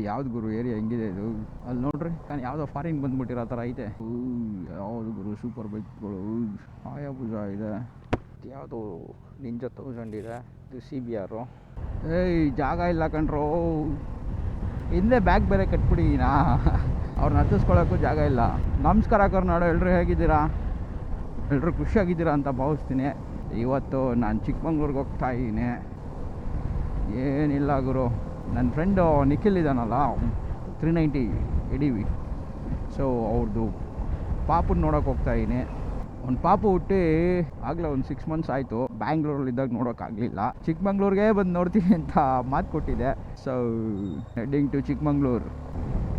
ಯಾವ್ದು ಗುರು ಏರಿಯಾ ಹೆಂಗಿದೆ ಇದು? ಅಲ್ಲಿ ನೋಡ್ರಿ ನಾನು ಯಾವುದೋ ಫಾರಿನ್ ಬಂದ್ಬಿಟ್ಟಿರೋ ಥರ ಐತೆ. ಯಾವುದು ಗುರು ಸೂಪರ್ ಬೈಕ್ಗಳು. ಹಾಯಾಬುಜಾ ಇದೆ, ಯಾವುದು ನಿಂಜಾ 1000 ಇದೆ, ಇದು CBR. ಜಾಗ ಇಲ್ಲ ಕಣ್ರೋ, ಹಿಂದೆ ಬ್ಯಾಗ್ ಬೇರೆ ಕಟ್ಬಿಟ್ಟಿದ್ದೀನಾ, ಅವ್ರನ್ನ ಹತ್ತಿಸ್ಕೊಳ್ಳೋಕ್ಕೂ ಜಾಗ ಇಲ್ಲ. ನಮಸ್ಕಾರ ಕರ್ನಾಡು, ಎಲ್ಲರೂ ಹೇಗಿದ್ದೀರಾ? ಎಲ್ಲರೂ ಖುಷಿಯಾಗಿದ್ದೀರಾ ಅಂತ ಭಾವಿಸ್ತೀನಿ. ಇವತ್ತು ನಾನು ಚಿಕ್ಕಮಂಗ್ಳೂರಿಗೆ ಹೋಗ್ತಾ ಇದ್ದೀನಿ. ಏನಿಲ್ಲ ಗುರು, ನನ್ನ ಫ್ರೆಂಡು ನಿಖಿಲ್ ಇದ್ದಾನಲ್ಲ, 390 ADV. ಸೊ ಅವ್ರದ್ದು ಪಾಪನ ನೋಡೋಕೆ ಹೋಗ್ತಾಯಿದ್ದೀನಿ. ಒಂದು ಪಾಪು ಹುಟ್ಟಿ ಆಗಲೇ ಒಂದು 6 months ಆಯಿತು. ಬ್ಯಾಂಗ್ಳೂರಲ್ಲಿದ್ದಾಗ ನೋಡೋಕ್ಕಾಗಲಿಲ್ಲ. ಚಿಕ್ಕಮಂಗ್ಳೂರಿಗೆ ಬಂದು ನೋಡ್ತೀನಿ ಅಂತ ಮಾತು ಕೊಟ್ಟಿದ್ದೆ. So heading to Chikkamagaluru.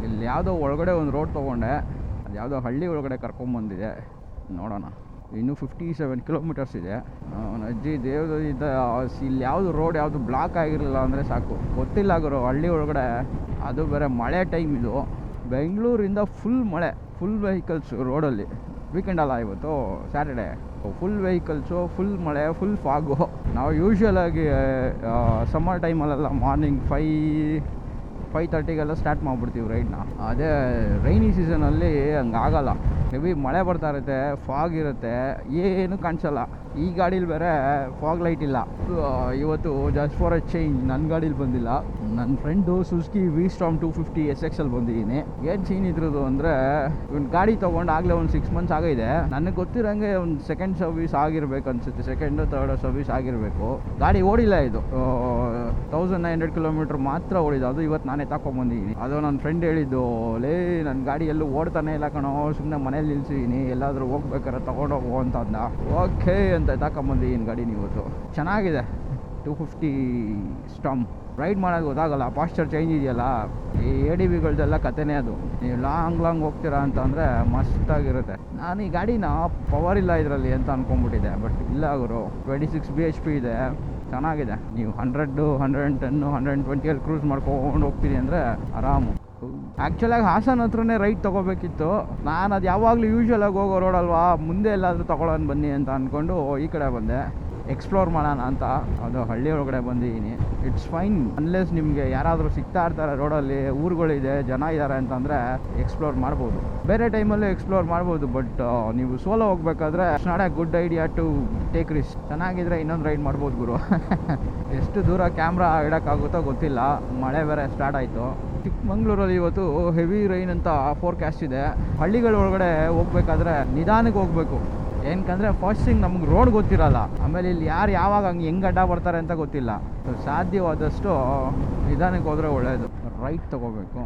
ಇಲ್ಲಿ ಯಾವುದೋ ಒಳಗಡೆ ಒಂದು ರೋಡ್ ತೊಗೊಂಡೆ, ಅದು ಯಾವುದೋ ಹಳ್ಳಿ ಒಳಗಡೆ ಕರ್ಕೊಂಬಂದಿದೆ. ನೋಡೋಣ, ಇನ್ನೂ 57 kilometers ಇದೆ. ಅಜ್ಜಿ ದೇವ್ದು ಇಲ್ಲಿ ಯಾವುದು ರೋಡ್ ಯಾವುದು ಬ್ಲಾಕ್ ಆಗಿರಲಿಲ್ಲ ಅಂದರೆ ಸಾಕು. ಗೊತ್ತಿಲ್ಲ ಗುರು, ಹಳ್ಳಿ ಒಳಗಡೆ ಅದು ಬೇರೆ ಮಳೆ ಟೈಮ್ ಇದು. ಬೆಂಗಳೂರಿಂದ ಫುಲ್ ಮಳೆ, ಫುಲ್ ವೆಹಿಕಲ್ಸು ರೋಡಲ್ಲಿ. ವೀಕೆಂಡ್ ಅಲ್ಲ ಇವತ್ತು, ಸ್ಯಾಟರ್ಡೆ. ಫುಲ್ ವೆಹಿಕಲ್ಸು, ಫುಲ್ ಮಳೆ, ಫುಲ್ ಫಾಗು. ನಾವು ಯೂಶ್ವಲಾಗಿ ಸಮ್ಮರ್ ಟೈಮಲ್ಲೆಲ್ಲ ಮಾರ್ನಿಂಗ್ 5:30ಗೆಲ್ಲ ಸ್ಟಾರ್ಟ್ ಮಾಡಿಬಿಡ್ತೀವಿ ರೈಡ್ನ. ಅದೇ ರೈನಿ ಸೀಸನಲ್ಲಿ ಹಂಗಾಗಲ್ಲ. ಹೆವಿ ಮಳೆ ಬರ್ತಾ ಇರುತ್ತೆ, ಫಾಗ್ ಇರುತ್ತೆ, ಏನು ಕಾಣಿಸಲ್ಲ. ಈ ಗಾಡೀಲಿ ಬೇರೆ ಫಾಗ್ ಲೈಟ್ ಇಲ್ಲ. ಇವತ್ತು ಜಸ್ಟ್ ಫಾರ್ ಎ ಚೇಂಜ್ ನನ್ನ ಗಾಡೀಲಿ ಬಂದಿಲ್ಲ, ನನ್ನ ಫ್ರೆಂಡು ಸುಜುಕಿ V-Storm 250 SXL ಬಂದಿದ್ದೀನಿ. ಏನು ಸೀನ್ ಇದ್ರದ್ದು ಅಂದರೆ, ಒಂದು ಗಾಡಿ ತೊಗೊಂಡು ಆಗಲೇ ಒಂದು 6 months ಆಗಿದೆ. ನನಗೆ ಗೊತ್ತಿರೋಂಗೆ ಒಂದು ಸೆಕೆಂಡ್ ಸರ್ವಿಸ್ ಆಗಿರ್ಬೇಕು ಅನಿಸುತ್ತೆ, ಸೆಕೆಂಡ್ ಥರ್ಡ್ ಸರ್ವಿಸ್ ಆಗಿರಬೇಕು. ಗಾಡಿ ಓಡಿಲ್ಲ, ಇದು 1900 kilometer ಮಾತ್ರ ಓಡಿದ್ದು. ಅದು ಇವತ್ತು ನಾನೇ ತಗೊಂಬಂದಿದ್ದೀನಿ. ಅದು ನನ್ನ ಫ್ರೆಂಡ್ ಹೇಳಿದ್ದು, ನನ್ನ ಗಾಡಿ ಎಲ್ಲೂ ಓಡ್ತಾನೆ ಇಲ್ಲ ಕಣೋ, ಸುಮ್ಮನೆ ಮನೇಲಿ ನಿಲ್ಸಿದ್ದೀನಿ, ಎಲ್ಲಾದರೂ ಹೋಗ್ಬೇಕಾರೆ ತೊಗೊಂಡೋಗು ಅಂತ ಅಂದ. ಓಕೆ ಅಂತ ತಗೊಂಬಂದಿದ್ದೀನಿ ಗಾಡಿನ. ಇವತ್ತು ಚೆನ್ನಾಗಿದೆ 250 Storm. ರೈಡ್ ಮಾಡೋದು ಗೊತ್ತಾಗಲ್ಲ, ಪಾಸ್ಚರ್ ಚೇಂಜ್ ಇದೆಯಲ್ಲ. ಈ ADVಗಳದೆಲ್ಲ ಕತೆನೇ ಅದು. ನೀವು ಲಾಂಗ್ ಹೋಗ್ತೀರಾ ಅಂತಂದರೆ ಮಸ್ತಾಗಿರುತ್ತೆ. ನಾನು ಈ ಗಾಡಿನ ಪವರ್ ಇಲ್ಲ ಇದರಲ್ಲಿ ಅಂತ ಅಂದ್ಕೊಂಡ್ಬಿಟ್ಟಿದ್ದೆ, ಬಟ್ ಇಲ್ಲ ಗುರು, 26 bhp ಇದೆ, ಚೆನ್ನಾಗಿದೆ. ನೀವು 100, 110, 120 ಕ್ರೂಸ್ ಮಾಡ್ಕೊಂಡು ಹೋಗ್ತೀರಿ ಅಂದರೆ ಆರಾಮು. ಆ್ಯಕ್ಚುಲಾಗಿ ಹಾಸನ ಹತ್ರನೇ ರೈಡ್ ತೊಗೋಬೇಕಿತ್ತು. ನಾನು ಅದು ಯಾವಾಗಲೂ ಯೂಶ್ವಲಾಗಿ ಹೋಗೋ ರೋಡಲ್ವಾ, ಮುಂದೆ ಎಲ್ಲಾದರೂ ತೊಗೊಳೋಣ ಬನ್ನಿ ಅಂತ ಅಂದ್ಕೊಂಡು ಈ ಕಡೆ ಬಂದೆ, ಎಕ್ಸ್ಪ್ಲೋರ್ ಮಾಡೋಣ ಅಂತ. ಅದು ಹಳ್ಳಿ ಒಳಗಡೆ ಬಂದಿದ್ದೀನಿ. ಇಟ್ಸ್ ಫೈನ್, ಅನ್ಲೆಸ್ ನಿಮಗೆ ಯಾರಾದರೂ ಸಿಗ್ತಾ ಇರ್ತಾರೆ ರೋಡಲ್ಲಿ, ಊರುಗಳಿದೆ, ಜನ ಇದ್ದಾರೆ ಅಂತಂದರೆ ಎಕ್ಸ್ಪ್ಲೋರ್ ಮಾಡ್ಬೋದು. ಬೇರೆ ಟೈಮಲ್ಲೂ ಎಕ್ಸ್ಪ್ಲೋರ್ ಮಾಡ್ಬೋದು, ಬಟ್ ನೀವು ಸೋಲೋ ಹೋಗ್ಬೇಕಾದ್ರೆ it's not a good idea to take risk. ಚೆನ್ನಾಗಿದ್ರೆ ಇನ್ನೊಂದು ರೈಡ್ ಮಾಡ್ಬೋದು ಗುರು. ಎಷ್ಟು ದೂರ ಕ್ಯಾಮ್ರಾ ಇಡೋಕ್ಕಾಗುತ್ತೋ ಗೊತ್ತಿಲ್ಲ, ಮಳೆ ಬೇರೆ ಸ್ಟಾರ್ಟ್ ಆಯಿತು. ಚಿಕ್ಕಮಂಗ್ಳೂರಲ್ಲಿ ಇವತ್ತು ಹೆವಿ ರೈನ್ ಅಂತ ಫೋರ್ಕಾಸ್ಟ್ ಇದೆ. ಹಳ್ಳಿಗಳ ಒಳಗಡೆ ಹೋಗ್ಬೇಕಾದ್ರೆ ನಿಧಾನಕ್ಕೆ ಹೋಗಬೇಕು. ಏನಕ್ಕಂದರೆ ಫಸ್ಟ್ ಥಿಂಗ್ ನಮ್ಗೆ ರೋಡ್ ಗೊತ್ತಿರಲ್ಲ, ಆಮೇಲೆ ಇಲ್ಲಿ ಯಾರು ಯಾವಾಗ ಹೆಂಗೆ ಅಡ್ಡ ಬರ್ತಾರೆ ಅಂತ ಗೊತ್ತಿಲ್ಲ. ಸಾಧ್ಯವಾದಷ್ಟು ನಿಧಾನಕ್ಕೆ ಹೋದರೆ ಒಳ್ಳೆಯದು. ರೈಟ್ ತೊಗೋಬೇಕು.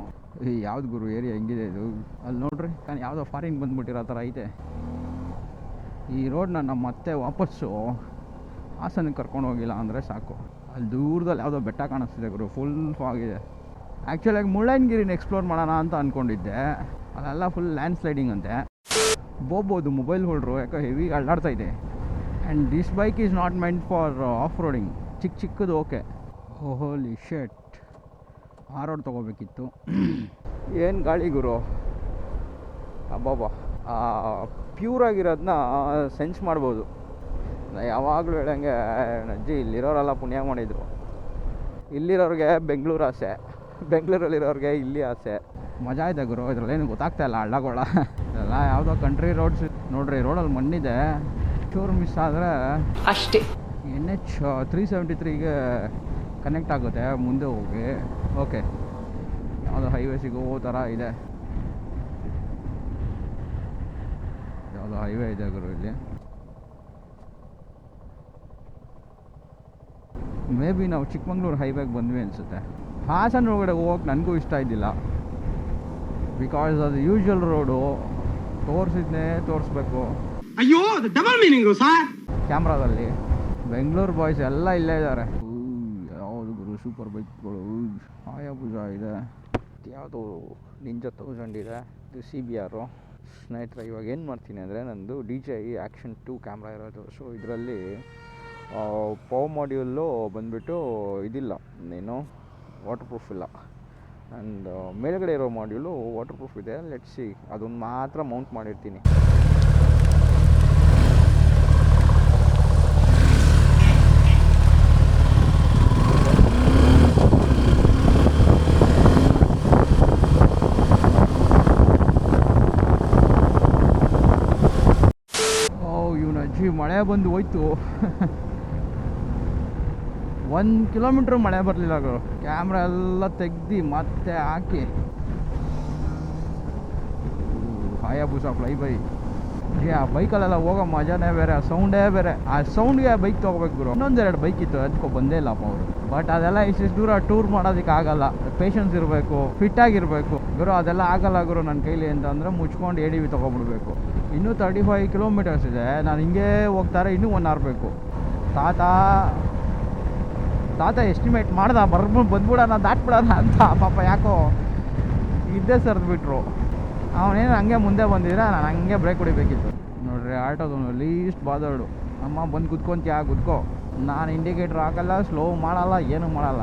ಯಾವ್ದು ಗುರು ಏರಿಯಾ ಹೆಂಗಿದೆ ಇದು? ಅಲ್ಲಿ ನೋಡ್ರಿ, ನಾನು ಯಾವುದೋ ಫಾರಿನ್ ಬಂದ್ಬಿಟ್ಟಿರೋ ಥರ ಐತೆ. ಈ ರೋಡ್ನ ನಮ್ಮ ಮತ್ತೆ ವಾಪಸ್ಸು ಹಾಸನಕ್ಕೆ ಕರ್ಕೊಂಡು ಹೋಗಿಲ್ಲ ಅಂದರೆ ಸಾಕು. ಅಲ್ಲಿ ದೂರದಲ್ಲಿ ಯಾವುದೋ ಬೆಟ್ಟ ಕಾಣಿಸ್ತಿದೆ ಗುರು, ಫುಲ್ ಫಾಗಿದೆ. ಆ್ಯಕ್ಚುಲಾಗಿ ಮುಳ್ಳಯ್ಯನಗಿರಿನ ಎಕ್ಸ್ಪ್ಲೋರ್ ಮಾಡೋಣ ಅಂತ ಅಂದ್ಕೊಂಡಿದ್ದೆ, ಅಲ್ಲೆಲ್ಲ ಫುಲ್ ಲ್ಯಾಂಡ್ ಸ್ಲೈಡಿಂಗ್ ಅಂತೆ. ಬೋಬೋದು ಮೊಬೈಲ್ ಹೋಲ್ಡ್ರು ಯಾಕೋ ಹೆವಿ ಅಲ್ಲಾಡ್ತಾ ಇದೆ. And this bike is not meant for off roading. ಚಿಕ್ಕದು ಓಕೆ. ಹೋಲಿ ಶೆಟ್, ಆ ರೋಡ್ ತೊಗೋಬೇಕಿತ್ತು. ಏನು ಗಾಳಿ ಗುರು, ಅಬ್ಬಾಬಾ. ಪ್ಯೂರಾಗಿರೋದನ್ನ ಸೆನ್ಸ್ ಮಾಡ್ಬೋದು. ಯಾವಾಗಲೂ ಹೇಳಂಗೆ ಅಜ್ಜಿ ಇಲ್ಲಿರೋರೆಲ್ಲ ಪುಣ್ಯ ಮಾಡಿದರು. ಇಲ್ಲಿರೋರಿಗೆ ಬೆಂಗಳೂರು ಆಸೆ, ಬೆಂಗಳೂರಲ್ಲಿರೋರಿಗೆ ಇಲ್ಲಿ ಆಸೆ. ಮಜಾ ಇದೆ ಗುರು, ಇದರಲ್ಲೇನು ಗೊತ್ತಾಗ್ತಾ ಇಲ್ಲ. ಹಳ್ಳಗೊಳ ಇದೆಲ್ಲ ಯಾವುದೋ ಕಂಟ್ರಿ ರೋಡ್ಸ್ ನೋಡ್ರಿ. ರೋಡಲ್ಲಿ ಮಣ್ಣಿದೆ, ಚೂರು ಮಿಸ್ ಆದರೆ ಅಷ್ಟೇ. NH 373ಗೆ ಕನೆಕ್ಟ್ ಆಗುತ್ತೆ ಮುಂದೆ ಹೋಗಿ. ಓಕೆ, ಯಾವುದೋ ಹೈವೇ ಸಿಗೋ ಥರ ಇದೆ. ಯಾವುದೋ ಹೈವೇ ಇದೆ ಗುರು ಇಲ್ಲಿ. ಮೇ ಬಿ ನಾವು ಚಿಕ್ಕಮಂಗ್ಳೂರು ಹೈವೇಗೆ ಬಂದ್ವಿ ಅನಿಸುತ್ತೆ. ಹಾಸನ ಒಳಗಡೆ ಹೋಗೋಕೆ ನನಗೂ ಇಷ್ಟ ಇದ್ದಿಲ್ಲ, ಬಿಕಾಸ್ ಅದು ಯೂಶ್ವಲ್ ರೋಡು, ತೋರಿಸಿದ್ನೇ ತೋರಿಸ್ಬೇಕು. ಅಯ್ಯೋ, ಡಬಲ್ ಮೀನಿಂಗು ಸರ್ ಕ್ಯಾಮ್ರಾದಲ್ಲಿ. ಬೆಂಗಳೂರು ಬಾಯ್ಸ್ ಎಲ್ಲ ಇಲ್ಲೇ ಇದ್ದಾರೆ. ಯಾವುದು ಗುರು ಸೂಪರ್ ಬೈಕ್ಗಳು. ಹಾಯಾಬುಜಾ ಇದೆ, ಯಾವುದು ನಿಂಜಾ 1000 ಇದೆ, ಇದು CBR. ಸ್ನೇಹಿತರೆ, ಇವಾಗ ಏನು ಮಾಡ್ತೀನಿ ಅಂದರೆ, ನಂದು DJI Action 2 ಕ್ಯಾಮ್ರಾ ಇರೋದು. ಸೊ ಇದರಲ್ಲಿ ಪವರ್ ಮಾಡ್ಯೂಲು ಬಂದುಬಿಟ್ಟು ಇದಿಲ್ಲ, ಏನು ವಾಟರ್ ಪ್ರೂಫ್ ಇಲ್ಲ. ಆ್ಯಂಡ್ ಮೇಲ್ಗಡೆ ಇರೋ ಮಾಡ್ಯೂಲು ವಾಟರ್ ಪ್ರೂಫ್ ಇದೆ. ಲೆಟ್ಸ್ ಸಿ, ಅದನ್ನು ಮಾತ್ರ ಮೌಂಟ್ ಮಾಡಿರ್ತೀನಿ. ಮಳೆ ಬಂದು ಹೋಯ್ತು. 1 ಕಿಲೋಮೀಟ್ರ್ ಮಳೆ ಬರಲಿಲ್ಲ ಗುರು. ಕ್ಯಾಮ್ರಾ ಎಲ್ಲ ತೆಗ್ದು ಮತ್ತೆ ಹಾಕಿ ಹಾಯಾಬೂಸ ಫ್ಲೈ ಬೈ. ಆ ಬೈಕಲ್ಲೆಲ್ಲ ಹೋಗೋ ಮಜಾನೇ ಬೇರೆ, ಆ ಸೌಂಡೇ ಬೇರೆ. ಆ ಸೌಂಡ್ಗೆ ಬೈಕ್ ತೊಗೋಬೇಕು ಗುರು. ಇನ್ನೊಂದೆರಡು ಬೈಕ್ ಇತ್ತು, ಅದಕ್ಕೂ ಬಂದೇ ಇಲ್ಲಪ್ಪ ಅವರು. ಬಟ್ ಅದೆಲ್ಲ ಇಷ್ಟು ದೂರ ಟೂರ್ ಮಾಡೋದಕ್ಕೆ ಆಗಲ್ಲ. ಪೇಷನ್ಸ್ ಇರಬೇಕು, ಫಿಟ್ ಆಗಿರಬೇಕು ಗುರು. ಅದೆಲ್ಲ ಆಗಲ್ಲ ಗುರು ನನ್ನ ಕೈಲಿ ಅಂತಂದರೆ ಮುಚ್ಕೊಂಡು ADV ತೊಗೊಬಿಡ್ಬೇಕು. ಇನ್ನೂ 35 ಕಿಲೋಮೀಟರ್ಸ್ ಇದೆ. ನಾನು ಹಿಂಗೆ ಹೋಗ್ತಾರೆ, ಇನ್ನೂ 1 hour ಬೇಕು. ತಾತ ಎಸ್ಟಿಮೇಟ್ ಮಾಡ್ದ ಬಂದ್ಬಿಡೋಣ, ದಾಟ್ಬಿಡೋಣ ಅಂತ. ಪಾಪ ಯಾಕೋ ಇದ್ದೇ ಸರಿದ್ಬಿಟ್ರು. ಅವನೇನು ಹಂಗೆ ಮುಂದೆ ಬಂದಿದ್ರೆ ನಾನು ಹಂಗೆ ಬ್ರೇಕ್ ಹೊಡಿಬೇಕಿತ್ತು. ನೋಡ್ರಿ ಆಟೋದವನು ಲೀಸ್ಟ್ ಬಾದೋಡು. ಅಮ್ಮ ಬಂದು ಕುತ್ಕೊಂತೀಯ ಕುತ್ಕೋ. ನಾನು ಇಂಡಿಕೇಟ್ರ್ ಹಾಕಲ್ಲ, ಸ್ಲೋ ಮಾಡಲ್ಲ, ಏನೂ ಮಾಡಲ್ಲ.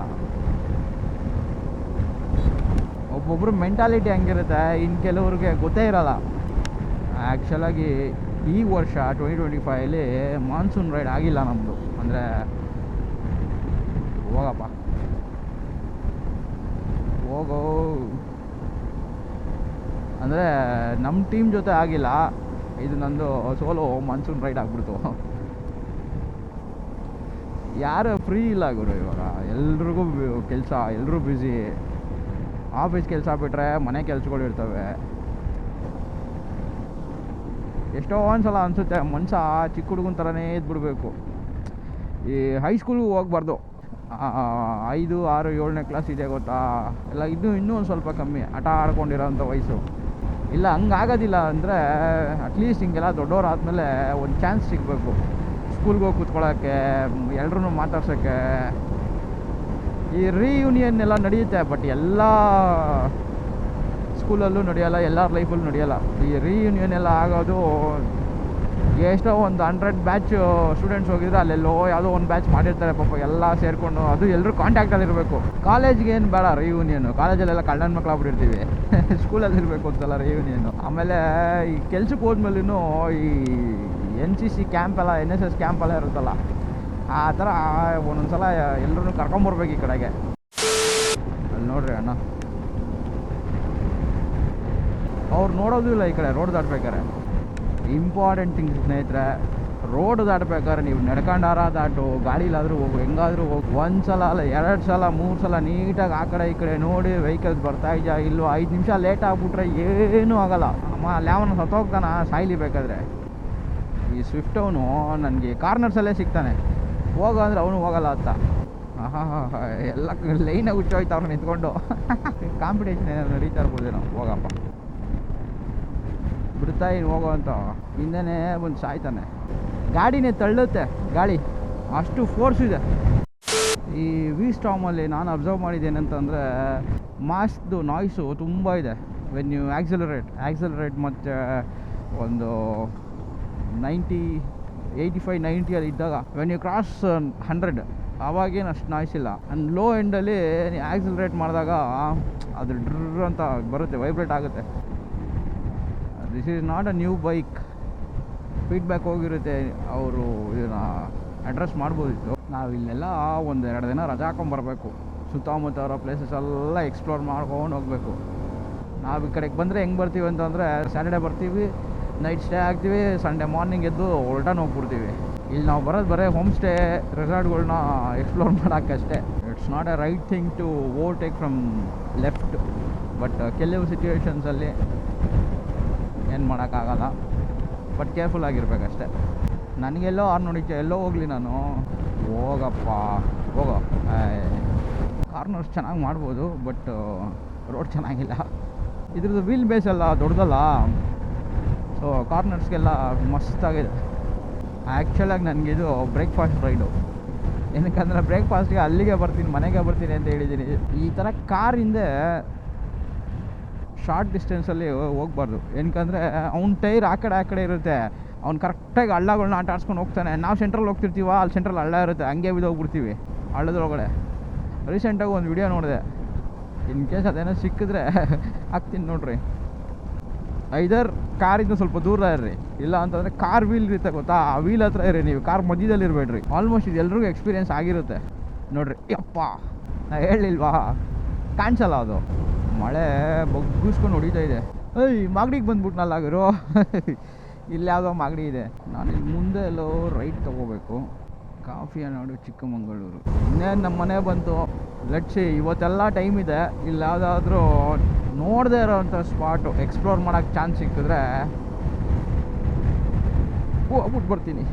ಒಬ್ಬೊಬ್ರು ಮೆಂಟಾಲಿಟಿ ಹಂಗಿರುತ್ತೆ, ಇನ್ನು ಕೆಲವ್ರಿಗೆ ಗೊತ್ತೇ ಇರಲ್ಲ. ಆ್ಯಕ್ಚುಲಾಗಿ ಈ ವರ್ಷ 2025 ಮಾನ್ಸೂನ್ ರೈಡ್ ಆಗಿಲ್ಲ ನಮ್ಮದು. ಅಂದರೆ ಹೋಗಪ್ಪ ಹೋಗೋ ಅಂದರೆ ನಮ್ಮ ಟೀಮ್ ಜೊತೆ ಆಗಿಲ್ಲ. ಇದು ನಂದು ಸೋಲೋ ಮಾನ್ಸೂನ್ ರೈಡ್ ಆಗ್ಬಿಡ್ತು. ಯಾರು ಫ್ರೀ ಇಲ್ಲ ಗುರು ಇವಾಗ. ಎಲ್ರಿಗೂ ಕೆಲಸ, ಎಲ್ಲರೂ ಬ್ಯುಸಿ. ಆಫೀಸ್ ಕೆಲಸ ಬಿಟ್ಟರೆ ಮನೆ ಕೆಲಸಗಳು ಇರ್ತವೆ. ಎಷ್ಟೋ ಒಂದ್ಸಲ ಅನಿಸುತ್ತೆ ಮನುಷ್ಯ ಚಿಕ್ಕ ಹುಡುಗನ ಥರನೇ ಇದ್ಬಿಡ್ಬೇಕು. ಈ ಹೈಸ್ಕೂಲ್ಗೂ ಹೋಗ್ಬಾರ್ದು. 5, 6, 7ನೇ ಕ್ಲಾಸ್ ಇದೆ ಗೊತ್ತಾ, ಎಲ್ಲ ಇನ್ನೂ ಒಂದು ಸ್ವಲ್ಪ ಕಮ್ಮಿ ಆಟ ಆಡ್ಕೊಂಡಿರೋಂಥ ವಯಸ್ಸು. ಇಲ್ಲ ಹಂಗಾಗೋದಿಲ್ಲ ಅಂದರೆ ಅಟ್ಲೀಸ್ಟ್ ಹಿಂಗೆಲ್ಲ ದೊಡ್ಡವರಾದ್ಮೇಲೆ ಒಂದು ಚಾನ್ಸ್ ಸಿಗಬೇಕು. ಸ್ಕೂಲ್ಗೆ ಹೋಗಿ ಕೂತ್ಕೊಳ್ಳೋಕ್ಕೆ, ಎಲ್ರೂ ಮಾತಾಡ್ಸೋಕ್ಕೆ. ಈ ರೀಯೂನಿಯನ್ ಎಲ್ಲ ನಡೆಯುತ್ತೆ, ಬಟ್ ಎಲ್ಲ ಸ್ಕೂಲಲ್ಲೂ ನಡೆಯೋಲ್ಲ, ಎಲ್ಲರ ಲೈಫಲ್ಲೂ ನಡೆಯೋಲ್ಲ. ಈ ರೀಯೂನಿಯನ್ ಎಲ್ಲ ಆಗೋದು ಎಷ್ಟೋ ಒಂದು 100 ಬ್ಯಾಚ್ ಸ್ಟೂಡೆಂಟ್ಸ್ ಹೋಗಿದ್ರೆ ಅಲ್ಲೆಲ್ಲೋ ಯಾವುದೋ ಒಂದು ಬ್ಯಾಚ್ ಮಾಡಿರ್ತಾರೆ ಪಾಪ, ಎಲ್ಲ ಸೇರಿಕೊಂಡು. ಅದು ಎಲ್ಲರೂ ಕಾಂಟ್ಯಾಕ್ಟಲ್ಲಿರಬೇಕು. ಕಾಲೇಜ್ಗೆ ಏನು ಬೇಡ ರೀಯೂನಿಯನು, ಕಾಲೇಜಲ್ಲೆಲ್ಲ ಕಳ್ಳನ ಮಕ್ಕಳಾಗ್ಬಿಟ್ಟಿರ್ತೀವಿ. ಸ್ಕೂಲಲ್ಲಿ ಇರಬೇಕು ಅಂತಲ್ಲ ರೀಯೂನಿಯನು. ಆಮೇಲೆ ಈ ಕೆಲ್ಸಕ್ಕೆ ಹೋದ್ಮೇಲೂ ಈ NCC ಕ್ಯಾಂಪ್ ಎಲ್ಲ, NSS ಕ್ಯಾಂಪ್ ಎಲ್ಲ ಇರುತ್ತಲ್ಲ, ಆ ಥರ ಒಂದೊಂದು ಸಲ ಎಲ್ಲರೂ ಕರ್ಕೊಂಬರ್ಬೇಕು ಈ ಕಡೆಗೆ. ಅಲ್ಲಿ ನೋಡ್ರಿ ಅಣ್ಣ, ಅವ್ರು ನೋಡೋದು ಇಲ್ಲ ಈ ಕಡೆ ರೋಡ್ ದಾಟ್ಬೇಕಾರೆ. ಇಂಪಾರ್ಟೆಂಟ್ ಥಿಂಗ್ಸ್ ಸ್ನೇಹಿತರೆ, ರೋಡ್ ದಾಟ್ಬೇಕಾದ್ರೆ ನೀವು ನಡ್ಕೊಂಡಾರ ದಾಟು, ಗಾಡೀಲಾದರೂ ಹೋಗು, ಹೆಂಗಾದರೂ ಹೋಗು. 1 ಸಲ ಅಲ್ಲ 2 ಸಲ 3 ಸಲ ನೀಟಾಗಿ ಆ ಕಡೆ ಈ ಕಡೆ ನೋಡಿ ವೆಹಿಕಲ್ಸ್ ಬರ್ತಾ ಇದೆಯಾ ಇಲ್ವೋ. 5 ನಿಮಿಷ ಲೇಟ್ ಆಗಿಬಿಟ್ರೆ ಏನೂ ಆಗೋಲ್ಲ. ಅಮ್ಮ ಅಲ್ಲಿ ಯಾವನು ಸತ್ತೋಗ್ತಾನ ಸಾಯ್ಲಿ ಬೇಕಾದ್ರೆ. ಈ ಸ್ವಿಫ್ಟ್ ಅವನು ನನಗೆ ಕಾರ್ನರ್ಸಲ್ಲೇ ಸಿಗ್ತಾನೆ. ಹೋಗೋ ಅಂದರೆ ಅವನು ಹೋಗಲ್ಲ ಅಂತ. ಎಲ್ಲ ಲೈನಾಗಿ ಹುಚ್ಚೋಯ್ತು ಅವ್ರು ನಿಂತ್ಕೊಂಡು. ಕಾಂಪಿಟೇಷನ್ ಏನಾದ್ರು ನಡೀತಾ ಇರ್ಬೋದೇನೋ. ಹೋಗಪ್ಪ ಬಿಡ್ತಾ ಇನ್ನು ಹೋಗೋ ಅಂತ ಹಿಂದೆನೇ ಬಂದು ಸಾಯ್ತಾನೆ. ಗಾಡಿನೇ ತಳ್ಳುತ್ತೆ ಗಾಳಿ, ಅಷ್ಟು ಫೋರ್ಸ್ ಇದೆ. ಈ ವಿ-ಸ್ಟಾಮಲ್ಲಿ ನಾನು ಅಬ್ಸರ್ವ್ ಮಾಡಿದ್ದೇನಂತಂದರೆ ಮಾಸ್ಕ್ದು ನಾಯ್ಸು ತುಂಬ ಇದೆ. ವೆನ್ ಯು ಆ್ಯಕ್ಸಲರೇಟ್ ಮತ್ತು ಒಂದು 85-90 ಇದ್ದಾಗ, ವೆನ್ ಯು ಕ್ರಾಸ್ 100 ಅವಾಗೇನು ಅಷ್ಟು ನಾಯ್ಸ್ ಇಲ್ಲ. ಆ್ಯಂಡ್ ಲೋ ಎಂಡಲ್ಲಿ ನೀವು ಆ್ಯಕ್ಸಲರೇಟ್ ಮಾಡಿದಾಗ ಅದು ಡ್ರ್ ಅಂತ ಬರುತ್ತೆ, ವೈಬ್ರೇಟ್ ಆಗುತ್ತೆ. This is not a new bike. Feedback ಹೋಗಿರುತ್ತೆ, ಅವರು ಇದನ್ನು ಅಡ್ರೆಸ್ ಮಾಡ್ಬೋದಿತ್ತು. ನಾವು ಇಲ್ಲೆಲ್ಲ 1-2 ದಿನ ರಜಾ ಹಾಕೊಂಬರ್ಬೇಕು. ಸುತ್ತಮುತ್ತ ಇರೋ ಪ್ಲೇಸಸ್ ಎಲ್ಲ ಎಕ್ಸ್ಪ್ಲೋರ್ ಮಾಡ್ಕೊಂಡು ಹೋಗಬೇಕು. ನಾವು ಈ ಕಡೆಗೆ ಬಂದರೆ ಹೆಂಗೆ ಬರ್ತೀವಿ ಅಂತಂದರೆ, ಸ್ಯಾಟರ್ಡೇ ಬರ್ತೀವಿ, ನೈಟ್ ಸ್ಟೇ ಆಗ್ತೀವಿ, ಸಂಡೇ ಮಾರ್ನಿಂಗ್ ಎದ್ದು ರಿಟರ್ನ್ ಹೋಗ್ಬಿಡ್ತೀವಿ. ಇಲ್ಲಿ ನಾವು ಬರೋದು ಬರೀ ಹೋಮ್ ಸ್ಟೇ ರೆಸಾರ್ಟ್ಗಳ್ನ ಎಕ್ಸ್ಪ್ಲೋರ್ ಮಾಡೋಕ್ಕಷ್ಟೇ. It's not a right thing to overtake from left. But ಕೆಲವು ಸಿಚುವೇಶನ್ಸಲ್ಲಿ ಏನು ಮಾಡೋಕ್ಕಾಗಲ್ಲ. But careful ಆಗಿರ್ಬೇಕಷ್ಟೆ. ನನಗೆಲ್ಲೋ ಆರ್ನೋಡಿಕೆ ಎಲ್ಲೋ ಹೋಗಲಿ ನಾನು, ಹೋಗಪ್ಪ ಹೋಗೋ. ಕಾರ್ನರ್ಸ್ ಚೆನ್ನಾಗಿ ಮಾಡ್ಬೋದು, ಬಟ್ ರೋಡ್ ಚೆನ್ನಾಗಿಲ್ಲ. ಇದ್ರದ್ದು ವೀಲ್ ಬೇಸ್ ಎಲ್ಲ ದೊಡ್ಡದಲ್ಲ, ಸೊ ಕಾರ್ನರ್ಸ್ಗೆಲ್ಲ ಮಸ್ತಾಗಿದೆ. ಆ್ಯಕ್ಚುಲಾಗಿ ನನಗಿದು ಬ್ರೇಕ್ಫಾಸ್ಟ್ ರೈಡು. ಏನಕ್ಕಂದರೆ ಬ್ರೇಕ್ಫಾಸ್ಟ್ಗೆ ಅಲ್ಲಿಗೆ ಬರ್ತೀನಿ, ಮನೆಗೆ ಬರ್ತೀನಿ ಅಂತ ಹೇಳಿದ್ದೀನಿ. ಈ ಥರ ಕಾರಿಂದ ಶಾರ್ಟ್ ಡಿಸ್ಟೆನ್ಸಲ್ಲಿ ಹೋಗ್ಬಾರ್ದು. ಏನಕ್ಕಂದರೆ ಅವ್ನ ಟೈರ್ ಆ ಕಡೆ ಇರುತ್ತೆ. ಅವ್ನು ಕರೆಕ್ಟಾಗಿ ಹಳ್ಳಗಳನ್ನ ಆಟ ಆಡ್ಸ್ಕೊಂಡು ಹೋಗ್ತಾನೆ. ನಾವು ಸೆಂಟ್ರಲ್ಲಿ ಹೋಗ್ತಿರ್ತೀವ, ಅಲ್ಲಿ ಸೆಂಟ್ರಲ್ಲಿ ಹಳ್ಳ ಇರುತ್ತೆ, ಹಂಗೆ ಬಿದ್ದೋಗ್ಬಿಡ್ತೀವಿ ಹಳ್ಳದೊಳಗಡೆ. ರೀಸೆಂಟಾಗಿ ಒಂದು ವಿಡಿಯೋ ನೋಡಿದೆ. ಇನ್ ಕೇಸ್ ಅದೇನೋ ಸಿಕ್ಕಿದ್ರೆ ಹಾಕ್ತೀನಿ ನೋಡ್ರಿ. ಐದರ್ ಕಾರಿಂದ ಸ್ವಲ್ಪ ದೂರ ಇರ್ರಿ, ಇಲ್ಲ ಅಂತಂದರೆ ಕಾರ್ ವೀಲ್ ಇರುತ್ತೆ ಗೊತ್ತಾ, ಆ ವೀಲ್ ಹತ್ರ ಇರಿ ನೀವು, ಕಾರ್ ಮಧ್ಯದಲ್ಲಿ ಇರಬೇಡ್ರಿ. ಆಲ್ಮೋಸ್ಟ್ ಇದು ಎಲ್ರಿಗೂ ಎಕ್ಸ್ಪೀರಿಯೆನ್ಸ್ ಆಗಿರುತ್ತೆ ನೋಡ್ರಿ. ಯಪ್ಪ ನಾ ಹೇಳಿಲ್ವಾ, ಕಾಣಿಸಲ್ಲ ಅದು. ಮಳೆ ಬಗ್ಗಿಸ್ಕೊಂಡು ಹೊಡಿತಾ ಇದೆ. ಮಾಗಡಿಗೆ ಬಂದ್ಬಿಟ್ನಲ್ಲ ಗುರು. ಇಲ್ಲಿ ಯಾವುದೋ ಮಾಗಡಿ ಇದೆ. ನಾನು ಇಲ್ಲಿ ಮುಂದೆ ಎಲ್ಲೋ ರೈಟ್ ತೊಗೋಬೇಕು. ಕಾಫಿ ನಾಡು ಚಿಕ್ಕಮಗಳೂರು. ಇನ್ನೇನು ನಮ್ಮ ಮನೆ ಬಂತು. ಲಟ್ಸಿ ಇವತ್ತೆಲ್ಲ ಟೈಮ್ ಇದೆ. ಇಲ್ಲಿ ಯಾವುದಾದ್ರೂ ನೋಡದೇ ಇರೋವಂಥ ಸ್ಪಾಟು ಎಕ್ಸ್ಪ್ಲೋರ್ ಮಾಡೋಕ್ಕೆ ಚಾನ್ಸ್ ಸಿಕ್ಕಿದ್ರೆ ಹೋಗ್ಬಿಟ್ಟು ಬರ್ತೀನಿ.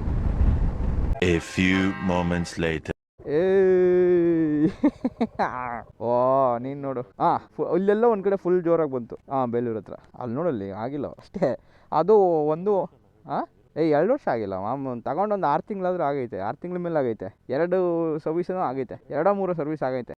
A few moments later. ಓ ನೀನು ನೋಡು. ಇಲ್ಲೆಲ್ಲ ಒಂದು ಕಡೆ ಫುಲ್ ಜೋರಾಗಿ ಬಂತು. ಬೇಲೂರು ಹತ್ರ ಅಲ್ಲಿ ನೋಡಲ್ಲಿ ಆಗಿಲ್ಲ ಅಷ್ಟೇ. ಅದು ಒಂದು 2 ವರ್ಷ ಆಗಿಲ್ಲ ತಗೊಂಡೊಂದು 6 ತಿಂಗಳಾದ್ರೂ ಆಗೈತೆ. 6 ತಿಂಗಳ ಮೇಲೆ ಆಗೈತೆ. 2 ಸರ್ವಿಸೂ ಆಗೈತೆ. 2-3 ಸರ್ವಿಸ್ ಆಗೈತೆ.